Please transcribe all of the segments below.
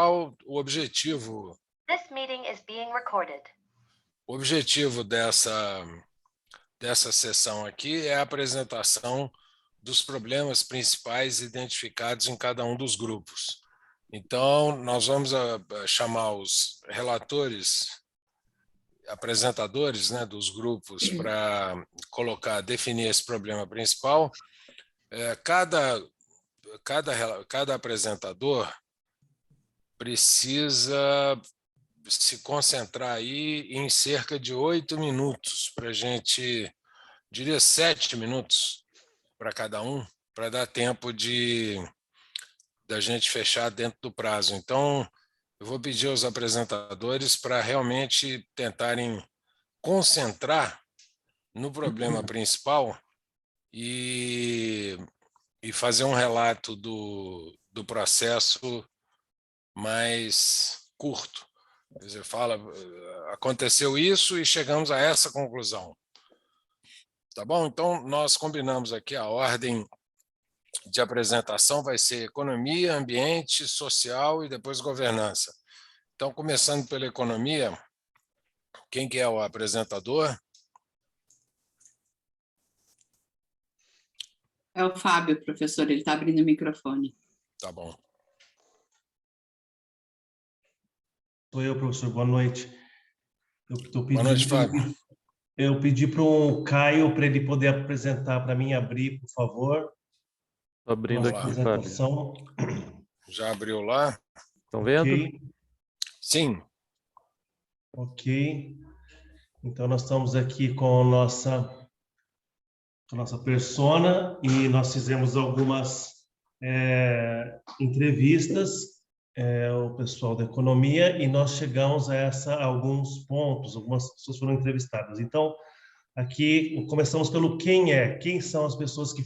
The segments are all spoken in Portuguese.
O objetivo This meeting is being recorded. O objetivo dessa sessão aqui é a apresentação dos problemas principais identificados em cada um dos grupos. Então, nós vamos chamar os relatores, apresentadores, né, dos grupos para definir esse problema principal. Cada apresentador precisa se concentrar aí em cerca de 8 minutos para a gente, diria 7 minutos para cada um, para dar tempo da gente fechar dentro do prazo. Então, eu vou pedir aos apresentadores para realmente tentarem concentrar no problema principal e fazer um relato do processo mais curto. Quer dizer, fala, aconteceu isso e chegamos a essa conclusão. Tá bom? Então, nós combinamos aqui a ordem de apresentação, vai ser economia, ambiente, social e depois governança. Então, começando pela economia, quem que é o apresentador? É o Fábio, professor, ele está abrindo o microfone. Tá bom. Sou eu, professor, boa noite. Boa noite, Fábio. Eu pedi para o Caio para ele poder apresentar para mim, abrir, por favor. Estou abrindo aqui, Fábio. Já abriu lá? Estão vendo? Okay. Sim. Ok. Então, nós estamos aqui com a nossa persona e nós fizemos algumas entrevistas, o pessoal da economia, e nós chegamos a alguns pontos, algumas pessoas foram entrevistadas. Então, aqui começamos pelo quem são as pessoas que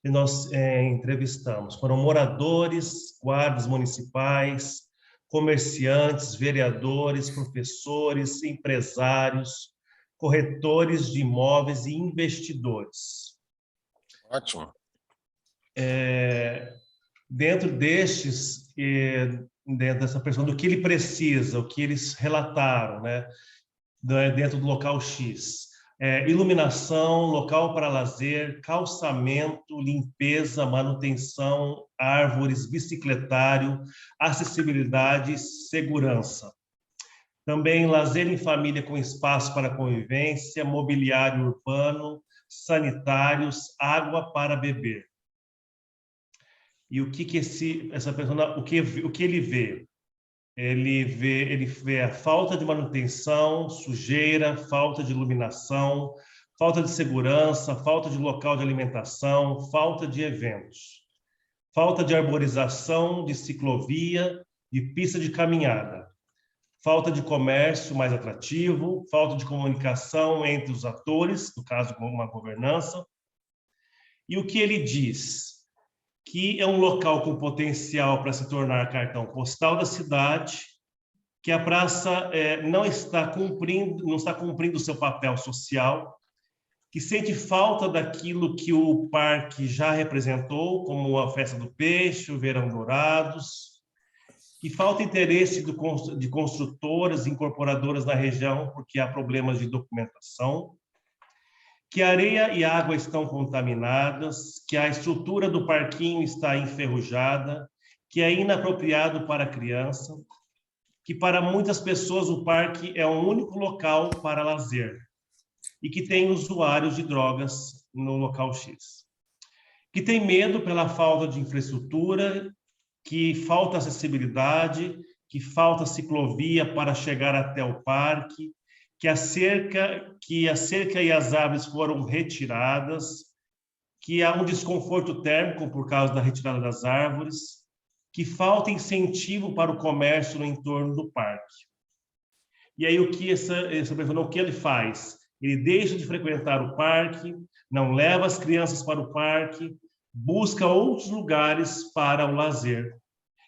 nós entrevistamos. Foram moradores, guardas municipais, comerciantes, vereadores, professores, empresários, corretores de imóveis e investidores. Ótimo. Dentro dessa pessoa, do que ele precisa, o que eles relataram, né, dentro do local X. Iluminação, local para lazer, calçamento, limpeza, manutenção, árvores, bicicletário, acessibilidade, segurança. Também lazer em família com espaço para convivência, mobiliário urbano, sanitários, água para beber. E o que essa pessoa, o que ele vê? Ele vê a falta de manutenção, sujeira, falta de iluminação, falta de segurança, falta de local de alimentação, falta de eventos, falta de arborização, de ciclovia, de pista de caminhada, falta de comércio mais atrativo, falta de comunicação entre os atores, no caso, com uma governança. E o que ele diz? Que é um local com potencial para se tornar cartão postal da cidade, que a praça não está cumprindo o seu papel social, que sente falta daquilo que o parque já representou, como a Festa do Peixe, o Verão Dourados, que falta interesse de construtoras e incorporadoras na região, porque há problemas de documentação, que areia e água estão contaminadas, que a estrutura do parquinho está enferrujada, que é inapropriado para criança, que para muitas pessoas o parque é um único local para lazer e que tem usuários de drogas no local X. Que tem medo pela falta de infraestrutura, que falta acessibilidade, que falta ciclovia para chegar até o parque, que a cerca e as árvores foram retiradas, que há um desconforto térmico por causa da retirada das árvores, que falta incentivo para o comércio no entorno do parque. E aí o que essa pessoa, o que ele faz? Ele deixa de frequentar o parque, não leva as crianças para o parque, busca outros lugares para o lazer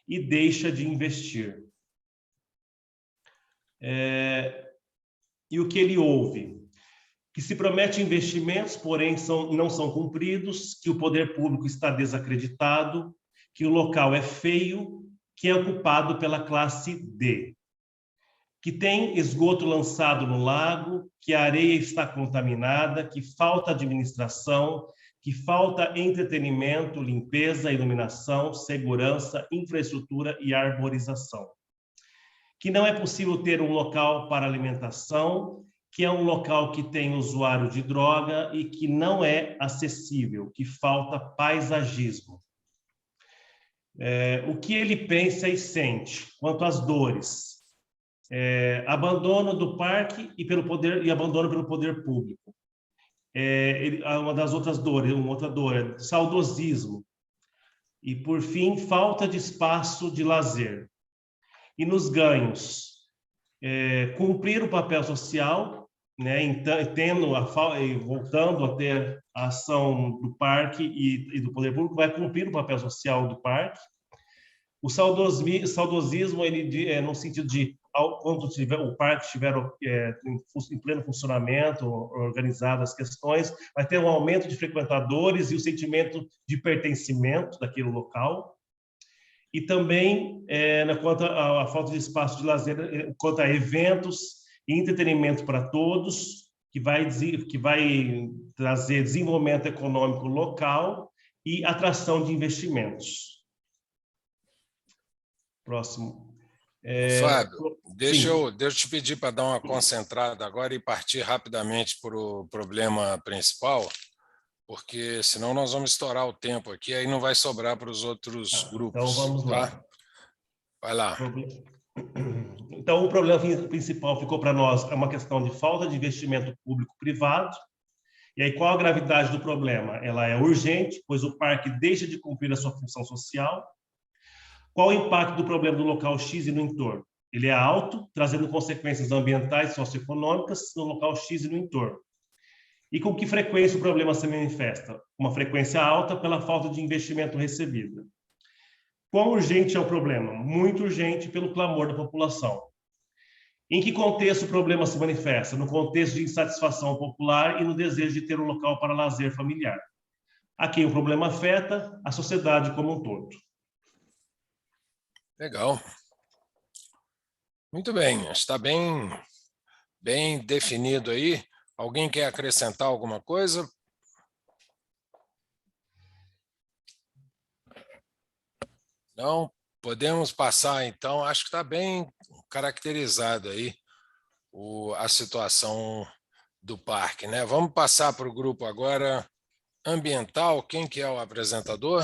e deixa de investir. E o que ele ouve? Que se promete investimentos, porém não são cumpridos, que o poder público está desacreditado, que o local é feio, que é ocupado pela classe D, que tem esgoto lançado no lago, que a areia está contaminada, que falta administração, que falta entretenimento, limpeza, iluminação, segurança, infraestrutura e arborização. Que não é possível ter um local para alimentação, que é um local que tem usuário de droga e que não é acessível, que falta paisagismo. O que ele pensa e sente quanto às dores? Abandono do parque e abandono pelo poder público. Uma das outras dores, uma outra dor é saudosismo. E, por fim, falta de espaço de lazer. E nos ganhos, cumprir o papel social, né, voltando a ter a ação do parque e do poder público, vai cumprir o papel social do parque. O saudosismo, ele no sentido de, quando o parque estiver em pleno funcionamento, organizadas as questões, vai ter um aumento de frequentadores e o sentimento de pertencimento daquele local. E também, quanto à falta de espaço de lazer, quanto a eventos e entretenimento para todos, que vai trazer desenvolvimento econômico local e atração de investimentos. Próximo. Fábio, deixa eu te pedir para dar uma concentrada agora e partir rapidamente para o problema principal, porque senão nós vamos estourar o tempo aqui, aí não vai sobrar para os outros grupos. Então, vamos lá. Tá? Vai lá. Então, o problema principal ficou para nós é uma questão de falta de investimento público-privado. E aí, qual a gravidade do problema? Ela é urgente, pois o parque deixa de cumprir a sua função social. Qual o impacto do problema do local X e no entorno? Ele é alto, trazendo consequências ambientais e socioeconômicas no local X e no entorno. E com que frequência o problema se manifesta? Uma frequência alta pela falta de investimento recebido. Quão urgente é o problema? Muito urgente pelo clamor da população. Em que contexto o problema se manifesta? No contexto de insatisfação popular e no desejo de ter um local para lazer familiar. A quem o problema afeta? A sociedade como um todo. Legal. Muito bem, está bem definido aí. Alguém quer acrescentar alguma coisa? Não? Podemos passar, então. Acho que está bem caracterizado aí a situação do parque, né? Vamos passar para o grupo agora ambiental. Quem que é o apresentador?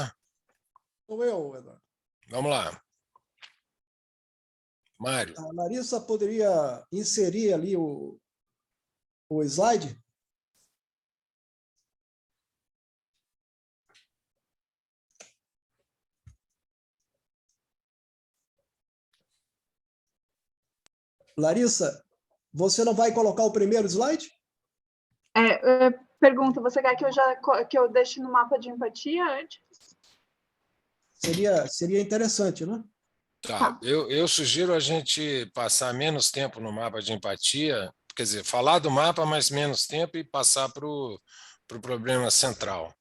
Sou eu, Eduardo. Vamos lá. Mário. A Larissa poderia inserir ali o slide? Larissa, você não vai colocar o primeiro slide? Pergunta, você quer que eu deixe no mapa de empatia antes? Seria interessante, né? Tá. Eu sugiro a gente passar menos tempo no mapa de empatia, quer dizer, falar do mapa, mas menos tempo e passar para o problema central.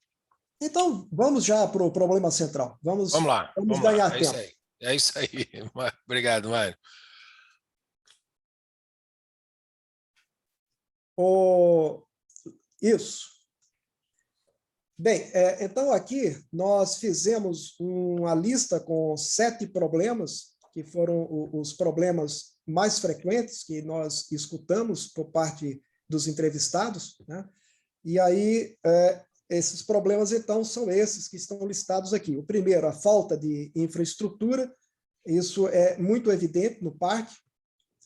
Então, vamos já para o problema central. Vamos lá. Vamos ganhar lá. tempo. É isso aí. Obrigado, Mário. Isso. Bem, então aqui nós fizemos uma lista com 7 problemas, que foram os problemas mais frequentes que nós escutamos por parte dos entrevistados, né? E aí, esses problemas, então, são esses que estão listados aqui. O primeiro, a falta de infraestrutura, isso é muito evidente no parque,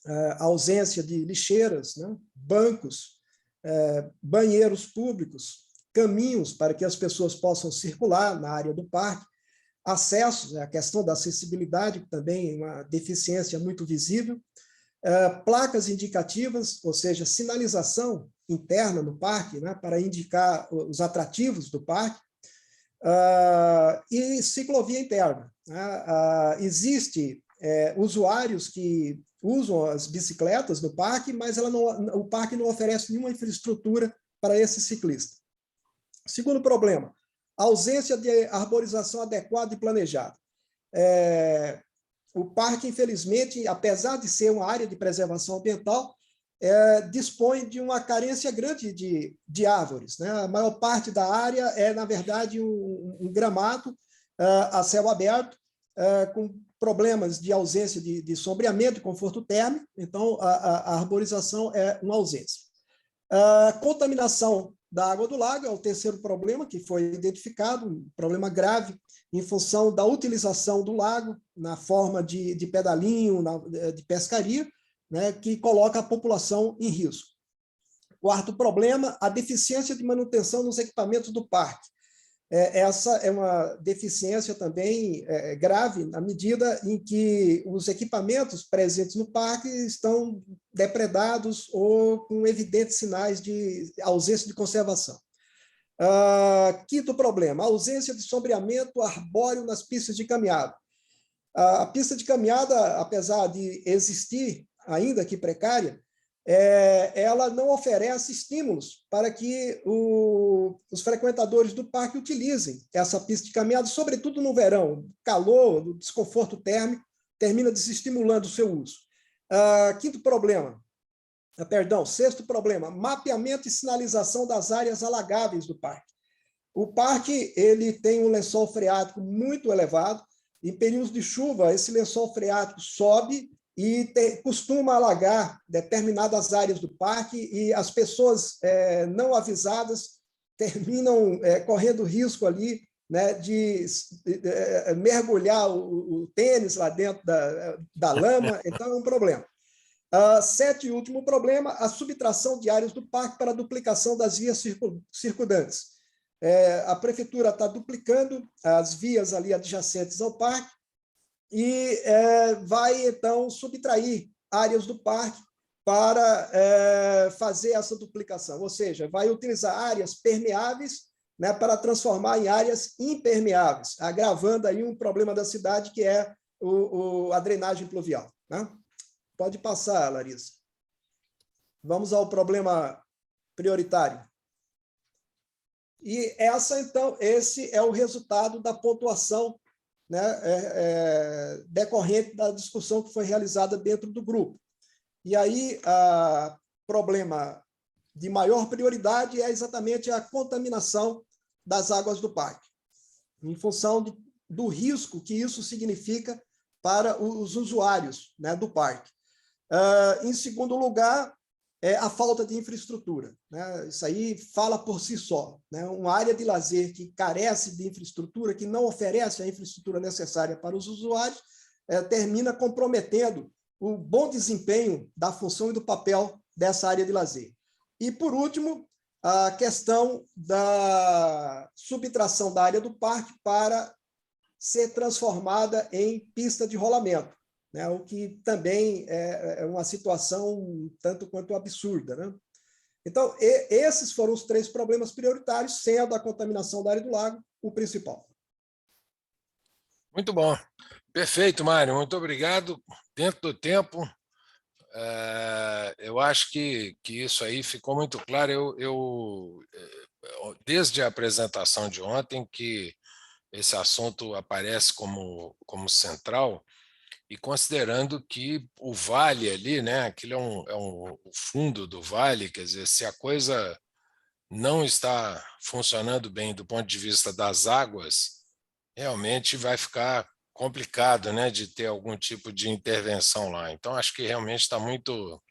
a ausência de lixeiras, né? Bancos, banheiros públicos, caminhos para que as pessoas possam circular na área do parque, acessos, a questão da acessibilidade, também é uma deficiência muito visível, placas indicativas, ou seja, sinalização interna no parque, né, para indicar os atrativos do parque, e ciclovia interna. Existe usuários que usam as bicicletas no parque, mas o parque não oferece nenhuma infraestrutura para esse ciclista. Segundo problema, ausência de arborização adequada e planejada. o parque, infelizmente, apesar de ser uma área de preservação ambiental, dispõe de uma carência grande de árvores, né? A maior parte da área é, na verdade, um gramado a céu aberto, com problemas de ausência de sombreamento e conforto térmico, então a arborização é uma ausência. A contaminação da água do lago é o terceiro problema que foi identificado, um problema grave em função da utilização do lago na forma de pedalinho, de pescaria, né, que coloca a população em risco. Quarto problema, a deficiência de manutenção nos equipamentos do parque. Essa é uma deficiência também grave, na medida em que os equipamentos presentes no parque estão depredados ou com evidentes sinais de ausência de conservação. Quinto problema, a ausência de sombreamento arbóreo nas pistas de caminhada. A pista de caminhada, apesar de existir, ainda que precária, ela não oferece estímulos para que os frequentadores do parque utilizem essa pista de caminhada, sobretudo no verão. Calor, o desconforto térmico, termina desestimulando o seu uso. Sexto problema, mapeamento e sinalização das áreas alagáveis do parque. O parque ele tem um lençol freático muito elevado. Em períodos de chuva, esse lençol freático sobe e costuma alagar determinadas áreas do parque, e as pessoas não avisadas terminam correndo risco ali, né, de mergulhar o tênis lá dentro da lama, então é um problema. Sétimo e último problema, a subtração de áreas do parque para a duplicação das vias circundantes. A prefeitura está duplicando as vias ali adjacentes ao parque, e vai, então, subtrair áreas do parque para fazer essa duplicação, ou seja, vai utilizar áreas permeáveis, né, para transformar em áreas impermeáveis, agravando aí um problema da cidade, que é a drenagem pluvial, né? Pode passar, Larissa. Vamos ao problema prioritário. E então, esse é o resultado da pontuação, né, decorrente da discussão que foi realizada dentro do grupo. E aí, o problema de maior prioridade é exatamente a contaminação das águas do parque, em função do risco que isso significa para os usuários, né, do parque. Em segundo lugar, a falta de infraestrutura, né? Isso aí fala por si só, né? Uma área de lazer que carece de infraestrutura, que não oferece a infraestrutura necessária para os usuários, termina comprometendo o bom desempenho da função e do papel dessa área de lazer. E, por último, a questão da subtração da área do parque para ser transformada em pista de rolamento, né, o que também é uma situação tanto quanto absurda, né? Então, esses foram os três problemas prioritários, sendo a contaminação da área do lago o principal. Muito bom. Perfeito, Mário. Muito obrigado. Dentro do tempo, eu acho que isso aí ficou muito claro. Desde a apresentação de ontem, que esse assunto aparece como central, e considerando que o vale ali, né, aquilo é o fundo do vale, quer dizer, se a coisa não está funcionando bem do ponto de vista das águas, realmente vai ficar complicado, né, de ter algum tipo de intervenção lá. Então, acho que realmente está muito,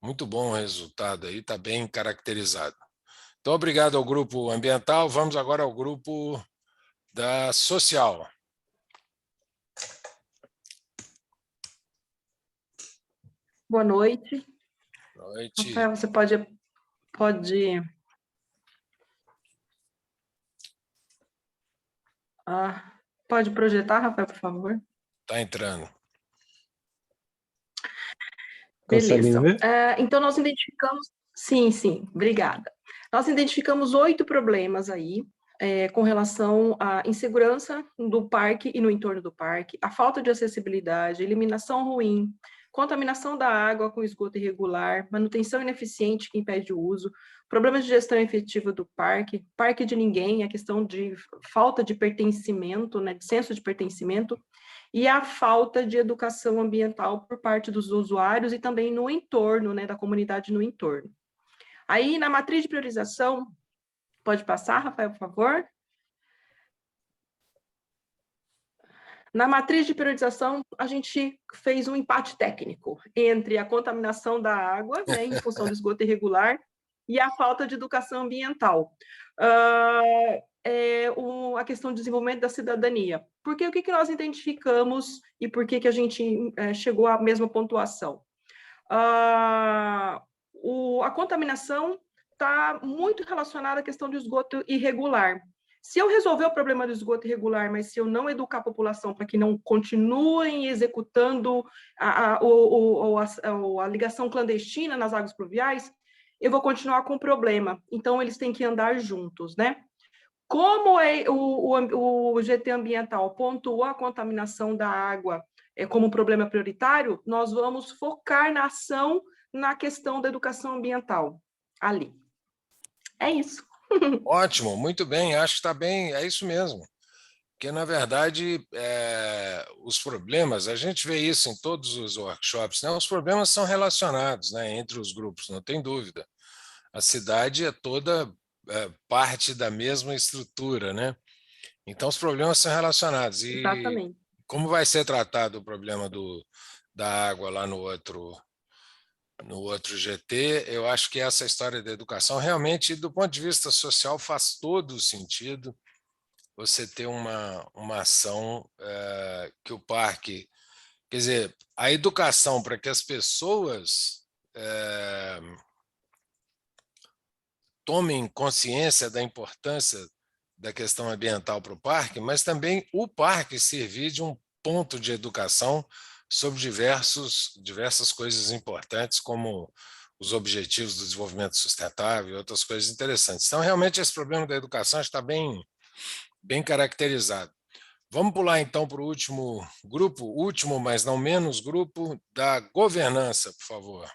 muito bom o resultado aí, está bem caracterizado. Então, obrigado ao grupo ambiental. Vamos agora ao grupo da social. Boa noite. Boa noite. Rafael, você pode projetar, Rafael, por favor? Está entrando. Beleza. Então, nós identificamos... Sim, obrigada. Nós identificamos 8 problemas aí, com relação à insegurança do parque e no entorno do parque, a falta de acessibilidade, iluminação ruim, contaminação da água com esgoto irregular, manutenção ineficiente que impede o uso, problemas de gestão efetiva do parque, parque de ninguém, a questão de falta de pertencimento, né, de senso de pertencimento, e a falta de educação ambiental por parte dos usuários e também no entorno, né, da comunidade no entorno. Aí, na matriz de priorização, pode passar, Rafael, por favor? Na matriz de priorização, a gente fez um empate técnico entre a contaminação da água, né, em função do esgoto irregular, e a falta de educação ambiental. A questão do desenvolvimento da cidadania. Porque o que nós identificamos e por que a gente chegou à mesma pontuação? A contaminação está muito relacionada à questão do esgoto irregular. Se eu resolver o problema do esgoto irregular, mas se eu não educar a população para que não continuem executando a ligação clandestina nas águas pluviais, eu vou continuar com o problema. Então, eles têm que andar juntos, né? Como o GT ambiental pontuou a contaminação da água como um problema prioritário, nós vamos focar na ação na questão da educação ambiental ali. É isso. Ótimo, muito bem, acho que está bem, é isso mesmo. Porque, na verdade, os problemas, a gente vê isso em todos os workshops, né? Os problemas são relacionados, né, entre os grupos, não tem dúvida. A cidade é toda parte da mesma estrutura, né? Então, os problemas são relacionados. E exatamente. Como vai ser tratado o problema da água lá no outro GT, eu acho que essa história da educação realmente, do ponto de vista social, faz todo o sentido você ter uma ação que o parque... Quer dizer, a educação para que as pessoas tomem consciência da importância da questão ambiental para o parque, mas também o parque servir de um ponto de educação sobre diversas coisas importantes, como os objetivos do desenvolvimento sustentável e outras coisas interessantes. Então, realmente, esse problema da educação está bem caracterizado. Vamos pular, então, para o último grupo, último, mas não menos grupo, da governança, por favor.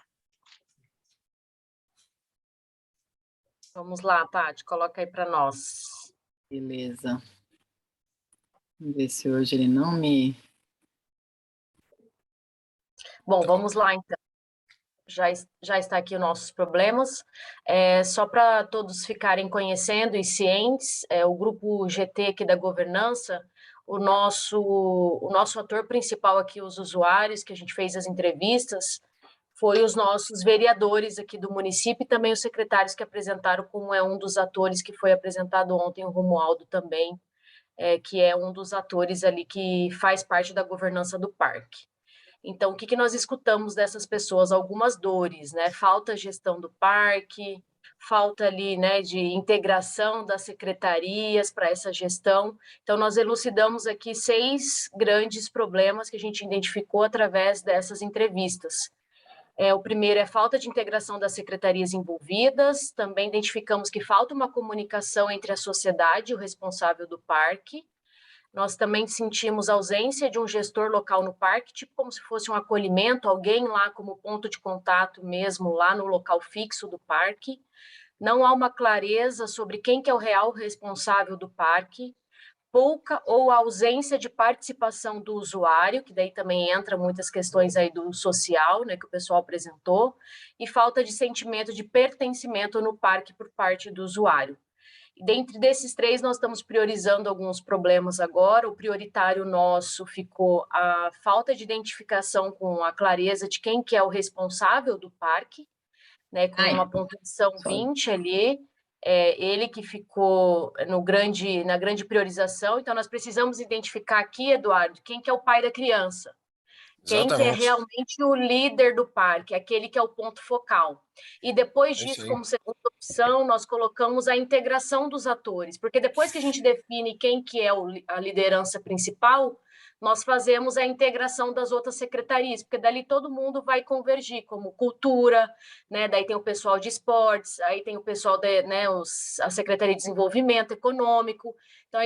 Vamos lá, Tati, coloca aí para nós. Beleza. Vamos ver se hoje ele não me... Bom, vamos lá, então. Já está aqui os nossos problemas. Só para todos ficarem conhecendo e cientes, o grupo GT aqui da governança, o nosso ator principal aqui, os usuários, que a gente fez as entrevistas, foi os nossos vereadores aqui do município e também os secretários que apresentaram, como é um dos atores que foi apresentado ontem, o Romualdo também, que é um dos atores ali que faz parte da governança do parque. Então, o que nós escutamos dessas pessoas? Algumas dores, né? Falta de gestão do parque, falta ali, né, de integração das secretarias para essa gestão. Então, nós elucidamos aqui 6 grandes problemas que a gente identificou através dessas entrevistas. O primeiro é falta de integração das secretarias envolvidas, também identificamos que falta uma comunicação entre a sociedade e o responsável do parque. Nós também sentimos ausência de um gestor local no parque, tipo como se fosse um acolhimento, alguém lá como ponto de contato mesmo, lá no local fixo do parque. Não há uma clareza sobre quem que é o real responsável do parque, pouca ou ausência de participação do usuário, que daí também entra muitas questões aí do social, né, que o pessoal apresentou, e falta de sentimento de pertencimento no parque por parte do usuário. Dentre desses 3, nós estamos priorizando alguns problemas agora. O prioritário nosso ficou a falta de identificação com a clareza de quem que é o responsável do parque, né, com uma pontuação 20 ali, ele que ficou na grande priorização. Então, nós precisamos identificar aqui, Eduardo, quem que é o pai da criança. Quem que é realmente o líder do parque, aquele que é o ponto focal. E depois disso, como segunda opção, nós colocamos a integração dos atores, porque depois que a gente define quem que é a liderança principal, nós fazemos a integração das outras secretarias, porque dali todo mundo vai convergir, como cultura, né? Daí tem o pessoal de esportes, aí tem o pessoal a Secretaria de Desenvolvimento Econômico. Então,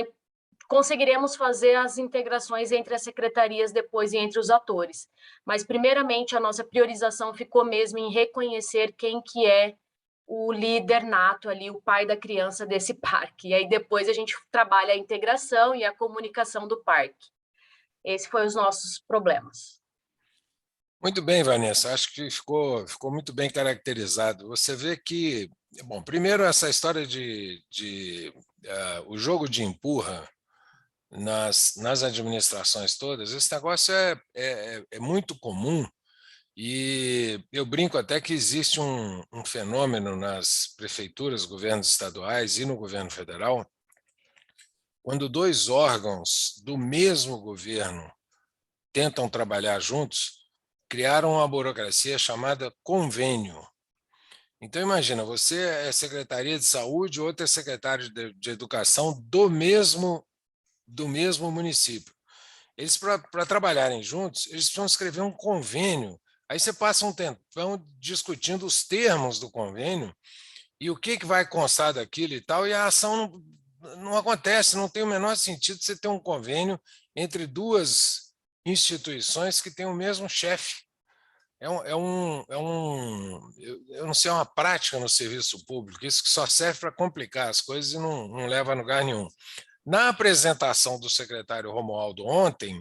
conseguiremos fazer as integrações entre as secretarias depois e entre os atores. Mas, primeiramente, a nossa priorização ficou mesmo em reconhecer quem que é o líder nato ali, o pai da criança desse parque. E aí depois a gente trabalha a integração e a comunicação do parque. Esse foi os nossos problemas. Muito bem, Vanessa, acho que ficou muito bem caracterizado. Você vê que, bom, primeiro essa história o jogo de empurra nas administrações todas, esse negócio é muito comum, e eu brinco até que existe um fenômeno nas prefeituras, governos estaduais e no governo federal, quando dois órgãos do mesmo governo tentam trabalhar juntos, criaram uma burocracia chamada convênio. Então, imagina, você é Secretaria de Saúde, outro é secretário de Educação do mesmo município. Eles, para trabalharem juntos, eles precisam escrever um convênio. Aí você passa um tempão discutindo os termos do convênio e o que vai constar daquilo e tal, e a ação não acontece, não tem o menor sentido você ter um convênio entre duas instituições que têm o mesmo chefe. Eu não sei, é uma prática no serviço público, isso que só serve para complicar as coisas e não leva a lugar nenhum. Na apresentação do secretário Romualdo ontem,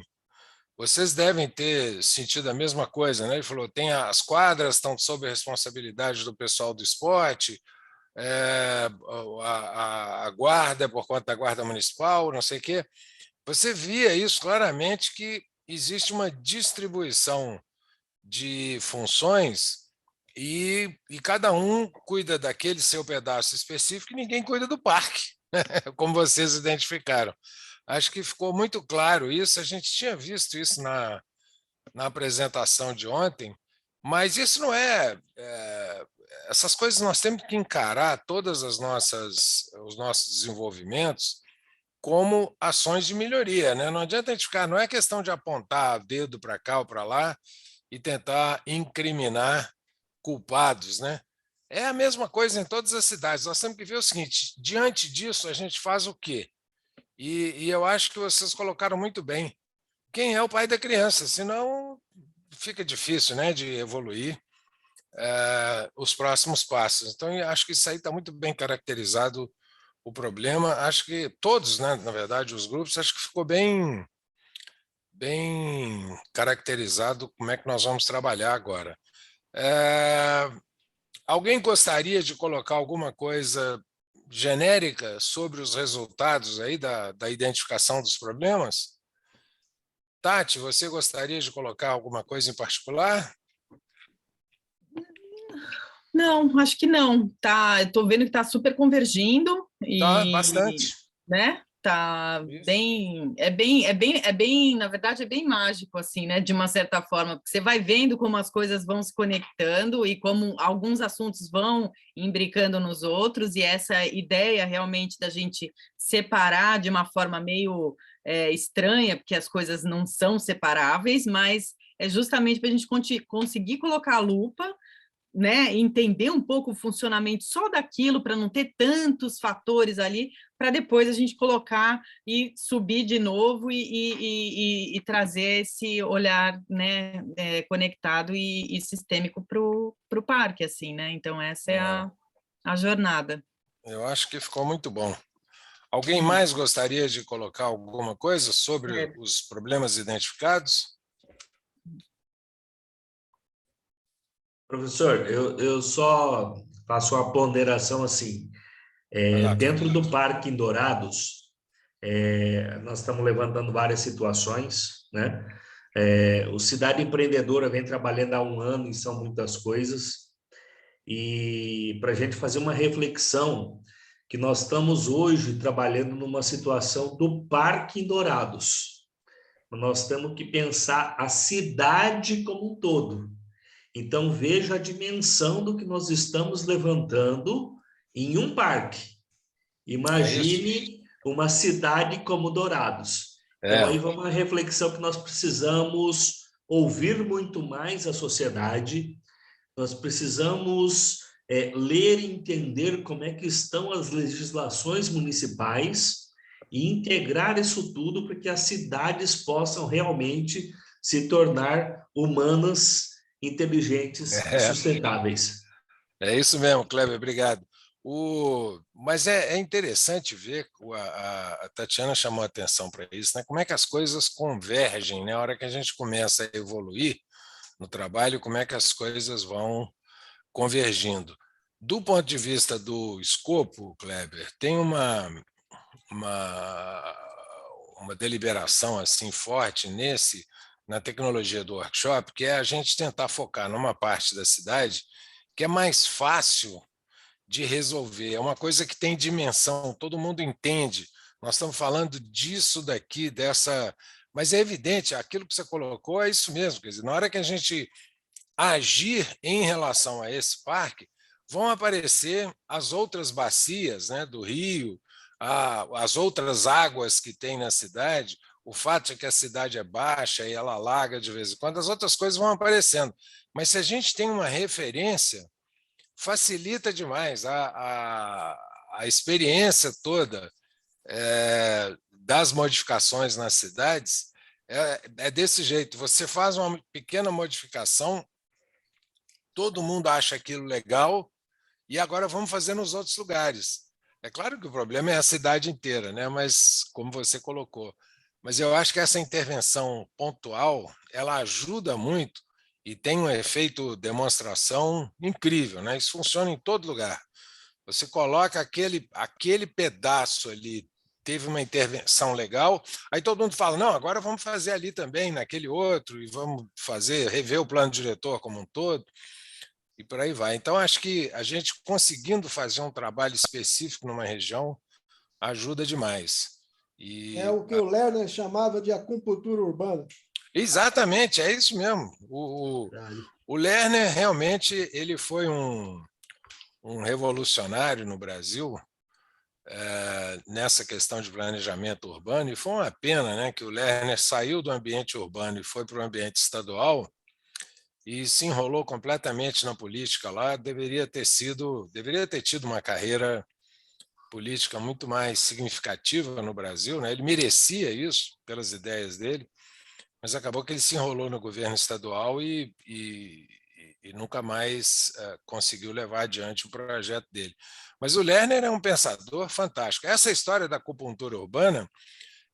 vocês devem ter sentido a mesma coisa, né? Ele falou, as quadras estão sob a responsabilidade do pessoal do esporte, a guarda é por conta da guarda municipal, não sei o quê. Você via isso claramente, que existe uma distribuição de funções e cada um cuida daquele seu pedaço específico e ninguém cuida do parque, como vocês identificaram. Acho que ficou muito claro isso, a gente tinha visto isso na apresentação de ontem, mas isso não essas coisas nós temos que encarar todas os nossos desenvolvimentos como ações de melhoria, né? Não adianta a gente ficar, não é questão de apontar dedo para cá ou para lá e tentar incriminar culpados, né? É a mesma coisa em todas as cidades. Nós temos que ver o seguinte, diante disso a gente faz o quê? E eu acho que vocês colocaram muito bem. Quem é o pai da criança? Senão fica difícil, né, de evoluir os próximos passos. Então, eu acho que isso aí está muito bem caracterizado o problema. Acho que todos, né, na verdade, os grupos, acho que ficou bem caracterizado como é que nós vamos trabalhar agora. Alguém gostaria de colocar alguma coisa genérica sobre os resultados aí da identificação dos problemas? Tati, você gostaria de colocar alguma coisa em particular? Não, acho que não. Estou vendo que está super convergindo bastante, né? Tá bem, na verdade, é bem mágico, assim, né? De uma certa forma, porque você vai vendo como as coisas vão se conectando e como alguns assuntos vão imbricando nos outros, e essa ideia realmente da gente separar de uma forma meio estranha, porque as coisas não são separáveis, mas é justamente para a gente conseguir colocar a lupa, né, entender um pouco o funcionamento só daquilo, para não ter tantos fatores ali, para depois a gente colocar e subir de novo e trazer esse olhar, né, conectado e sistêmico para o parque, assim, né? Então, essa é a jornada. Eu acho que ficou muito bom. Alguém mais gostaria de colocar alguma coisa sobre os problemas identificados? Professor, eu só faço uma ponderação assim. Dentro do Parque em Dourados, nós estamos levantando várias situações, né? O Cidade Empreendedora vem trabalhando há 1 ano e são muitas coisas. E para a gente fazer uma reflexão, que nós estamos hoje trabalhando numa situação do Parque em Dourados. Nós temos que pensar a cidade como um todo. Então, veja a dimensão do que nós estamos levantando em um parque. Imagine uma cidade como Dourados. Então, aí vai uma reflexão que nós precisamos ouvir muito mais a sociedade, nós precisamos ler e entender como é que estão as legislações municipais e integrar isso tudo para que as cidades possam realmente se tornar humanas, inteligentes e sustentáveis. É isso mesmo, Kleber, obrigado. Mas é interessante ver, a Tatiana chamou a atenção para isso, né? Como é que as coisas convergem, né? A hora que a gente começa a evoluir no trabalho, como é que as coisas vão convergindo. Do ponto de vista do escopo, Kleber, tem uma deliberação assim forte na tecnologia do workshop, que é a gente tentar focar numa parte da cidade que é mais fácil de resolver, é uma coisa que tem dimensão, todo mundo entende. Nós estamos falando disso daqui, mas é evidente, aquilo que você colocou é isso mesmo, quer dizer, na hora que a gente agir em relação a esse parque, vão aparecer as outras bacias, né, do rio, as outras águas que tem na cidade, o fato de que a cidade é baixa e ela alaga de vez em quando, as outras coisas vão aparecendo. Mas se a gente tem uma referência, facilita demais a experiência toda das modificações nas cidades. É desse jeito, você faz uma pequena modificação, todo mundo acha aquilo legal, e agora vamos fazer nos outros lugares. É claro que o problema é a cidade inteira, né? Mas, como você colocou, mas eu acho que essa intervenção pontual, ela ajuda muito e tem um efeito demonstração incrível, né? Isso funciona em todo lugar. Você coloca aquele pedaço ali, teve uma intervenção legal, aí todo mundo fala, não, agora vamos fazer ali também, naquele outro, e vamos rever o plano diretor como um todo, e por aí vai. Então, acho que a gente conseguindo fazer um trabalho específico numa região ajuda demais. É o que o Lerner chamava de acupuntura urbana. Exatamente, é isso mesmo. O Lerner realmente ele foi um revolucionário no Brasil nessa questão de planejamento urbano, e foi uma pena, né, que o Lerner saiu do ambiente urbano e foi para o ambiente estadual e se enrolou completamente na política lá. Deveria ter tido uma carreira política muito mais significativa no Brasil, né? Ele merecia isso pelas ideias dele, mas acabou que ele se enrolou no governo estadual e nunca mais conseguiu levar adiante o projeto dele. Mas o Lerner é um pensador fantástico. Essa história da acupuntura urbana,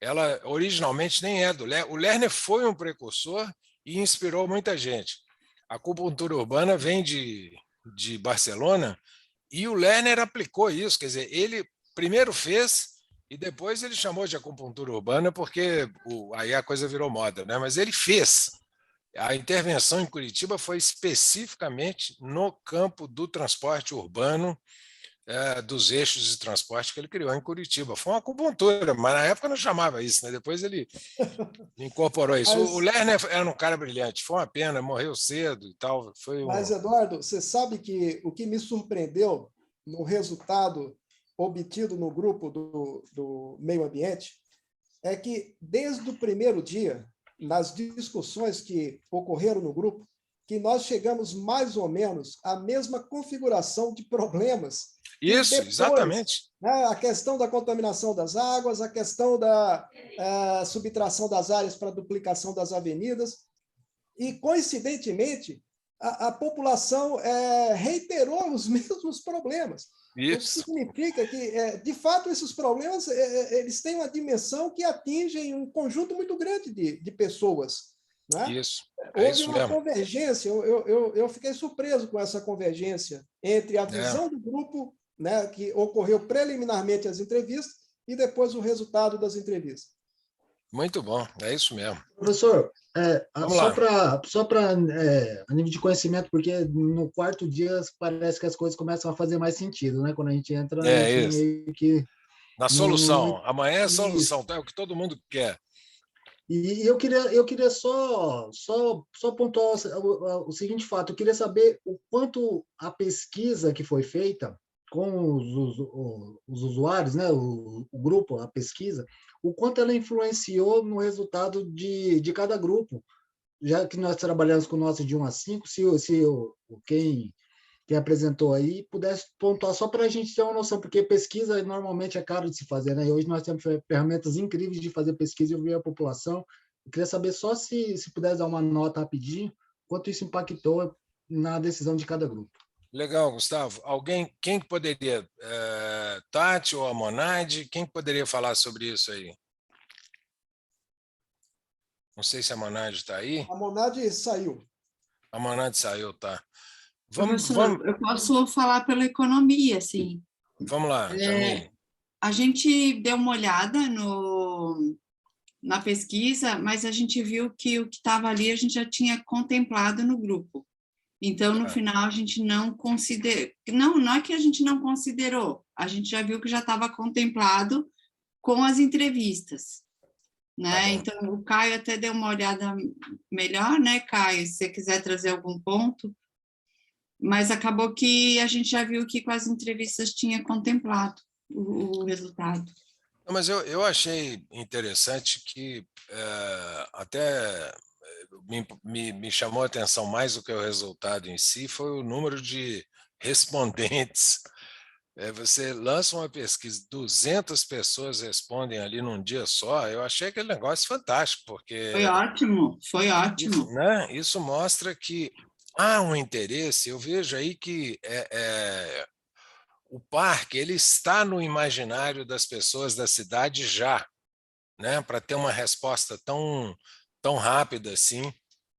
ela originalmente nem é do Lerner. O Lerner foi um precursor e inspirou muita gente. A acupuntura urbana vem de Barcelona e o Lerner aplicou isso, quer dizer, ele primeiro fez e depois ele chamou de acupuntura urbana porque aí a coisa virou moda, né? Mas ele fez. A intervenção em Curitiba foi especificamente no campo do transporte urbano, dos eixos de transporte que ele criou em Curitiba. Foi uma acupuntura, mas na época não chamava isso, né? Depois ele incorporou isso. O Lerner era um cara brilhante, foi uma pena, morreu cedo e tal. Mas, Eduardo, você sabe que o que me surpreendeu no resultado obtido no grupo do meio ambiente é que, desde o primeiro dia, nas discussões que ocorreram no grupo, que nós chegamos mais ou menos à mesma configuração de problemas. Isso, depois, exatamente. Né, a questão da contaminação das águas, a questão da subtração das áreas para a duplicação das avenidas, e, coincidentemente, a população reiterou os mesmos problemas. Isso significa que, de fato, esses problemas eles têm uma dimensão que atingem um conjunto muito grande de pessoas. Né? Isso. Houve uma convergência, eu fiquei surpreso com essa convergência entre a visão do grupo, né, que ocorreu preliminarmente às entrevistas, e depois o resultado das entrevistas. Muito bom, é isso mesmo. Professor, só para a nível de conhecimento, porque no quarto dia parece que as coisas começam a fazer mais sentido, né? Quando a gente entra na solução. Amanhã é a solução, é o que todo mundo quer. E eu queria só pontuar o seguinte fato: eu queria saber o quanto a pesquisa que foi feita com os usuários, né, o grupo, a pesquisa, o quanto ela influenciou no resultado de cada grupo, já que nós trabalhamos com nota de 1 a 5, se quem apresentou aí pudesse pontuar só para a gente ter uma noção, porque pesquisa normalmente é caro de se fazer, né? E hoje nós temos ferramentas incríveis de fazer pesquisa e ouvir a população. Eu queria saber só se pudesse dar uma nota rapidinho, quanto isso impactou na decisão de cada grupo. Legal, Gustavo. Quem que poderia, Tati ou a Monad, quem que poderia falar sobre isso aí? Não sei se a Monad está aí. A Monad saiu. A Monad saiu, tá. Professor, eu posso falar pela economia, sim. Vamos lá, Jamile. A gente deu uma olhada na pesquisa, mas a gente viu que o que estava ali a gente já tinha contemplado no grupo. Então, no final, a gente não considerou. Não é que a gente não considerou, a gente já viu que já estava contemplado com as entrevistas. Né? Então, o Caio até deu uma olhada melhor, né, Caio? Se você quiser trazer algum ponto. Mas acabou que a gente já viu que com as entrevistas tinha contemplado o resultado. Mas eu achei interessante que até me chamou a atenção mais do que o resultado em si, foi o número de respondentes. Você lança uma pesquisa, 200 pessoas respondem ali num dia só, eu achei aquele negócio fantástico, porque... Foi ótimo, foi ótimo. Né? Isso mostra que há um interesse, eu vejo aí que o parque ele está no imaginário das pessoas da cidade já, né? Para ter uma resposta tão rápida assim,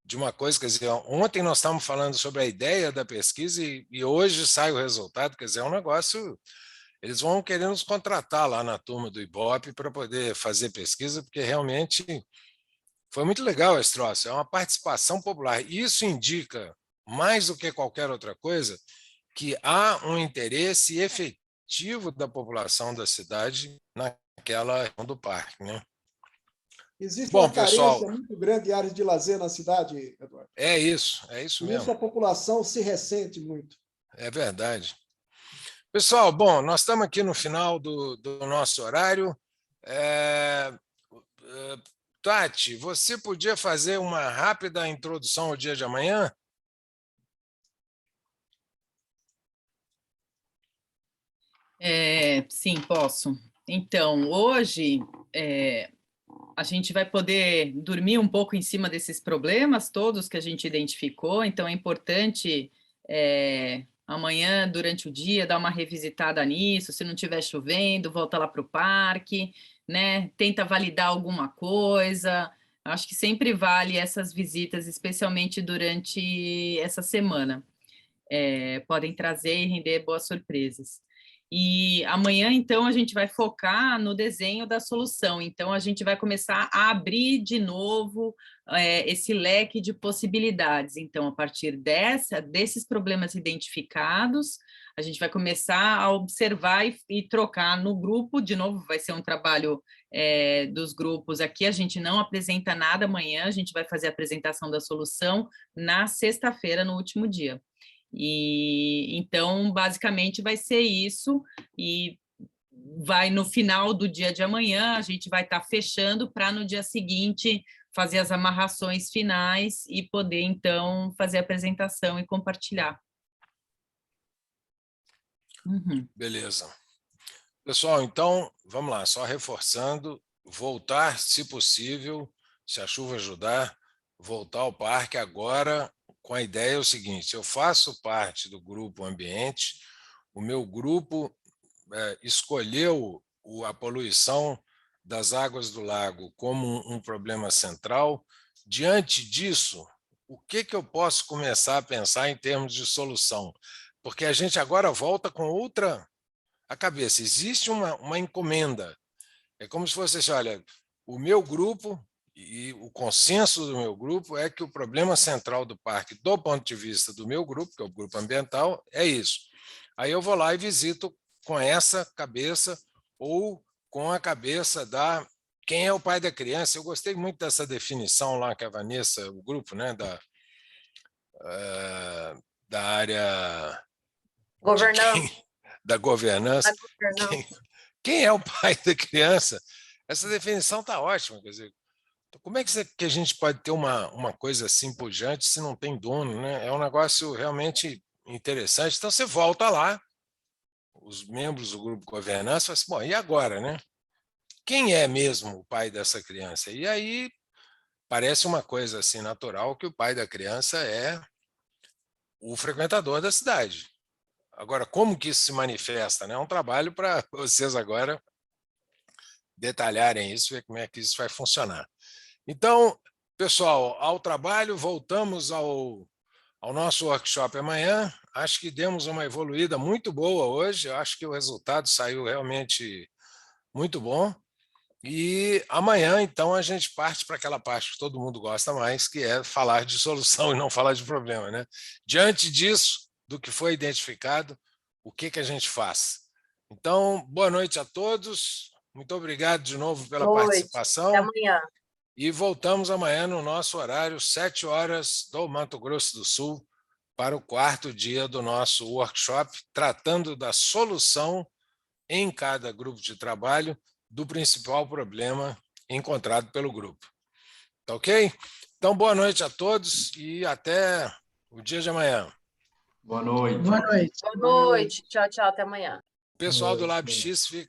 de uma coisa, quer dizer, ontem nós estávamos falando sobre a ideia da pesquisa e hoje sai o resultado, quer dizer, é um negócio, eles vão querer nos contratar lá na turma do Ibope para poder fazer pesquisa, porque realmente foi muito legal esse troço, é uma participação popular, isso indica, mais do que qualquer outra coisa, que há um interesse efetivo da população da cidade naquela região do parque, né? Existe uma carência muito grande de áreas de lazer na cidade, Eduardo. É isso mesmo. Isso a população se ressente muito. É verdade. Pessoal, bom, nós estamos aqui no final do nosso horário. Tati, você podia fazer uma rápida introdução ao dia de amanhã? Sim, posso. Então, hoje a gente vai poder dormir um pouco em cima desses problemas todos que a gente identificou, então é importante amanhã, durante o dia, dar uma revisitada nisso, se não estiver chovendo, volta lá para o parque, né? Tenta validar alguma coisa, acho que sempre vale essas visitas, especialmente durante essa semana. Podem trazer e render boas surpresas. E amanhã, então, a gente vai focar no desenho da solução. Então, a gente vai começar a abrir de novo esse leque de possibilidades. Então, a partir desses problemas identificados, a gente vai começar a observar e trocar no grupo. De novo, vai ser um trabalho dos grupos aqui. A gente não apresenta nada amanhã, a gente vai fazer a apresentação da solução na sexta-feira, no último dia. E então, basicamente, vai ser isso, e vai no final do dia de amanhã, a gente vai estar fechando para no dia seguinte fazer as amarrações finais e poder, então, fazer a apresentação e compartilhar. Beleza. Pessoal, então, vamos lá, só reforçando, voltar, se possível, se a chuva ajudar, voltar ao parque agora, com a ideia é o seguinte, eu faço parte do grupo ambiente, o meu grupo escolheu a poluição das águas do lago como um problema central. Diante disso, o que eu posso começar a pensar em termos de solução? Porque a gente agora volta com outra a cabeça. Existe uma encomenda. É como se fosse assim, olha, o meu grupo... E o consenso do meu grupo é que o problema central do parque, do ponto de vista do meu grupo, que é o grupo ambiental, é isso. Aí eu vou lá e visito com essa cabeça ou com a cabeça da quem é o pai da criança. Eu gostei muito dessa definição lá que a Vanessa, o grupo, né, da área... Da governança. Quem é o pai da criança? Essa definição está ótima, quer dizer, como é que a gente pode ter uma coisa assim pujante se não tem dono, né? É um negócio realmente interessante. Então, você volta lá, os membros do grupo de governança, falam assim, bom, e agora, né? Quem é mesmo o pai dessa criança? E aí parece uma coisa assim natural que o pai da criança é o frequentador da cidade. Agora, como que isso se manifesta? Né? É um trabalho para vocês agora detalharem isso, ver como é que isso vai funcionar. Então, pessoal, ao trabalho, voltamos ao nosso workshop amanhã. Acho que demos uma evoluída muito boa hoje, acho que o resultado saiu realmente muito bom. E amanhã, então, a gente parte para aquela parte que todo mundo gosta mais, que é falar de solução e não falar de problema, né? Diante disso, do que foi identificado, o que a gente faz? Então, boa noite a todos. Muito obrigado de novo pela participação. Até amanhã. E voltamos amanhã no nosso horário, 7 horas do Mato Grosso do Sul, para o 4º dia do nosso workshop, tratando da solução em cada grupo de trabalho do principal problema encontrado pelo grupo. Tá ok? Então, boa noite a todos e até o dia de amanhã. Boa noite. Boa noite. Boa noite. Tchau, tchau. Até amanhã. O pessoal do LabX fica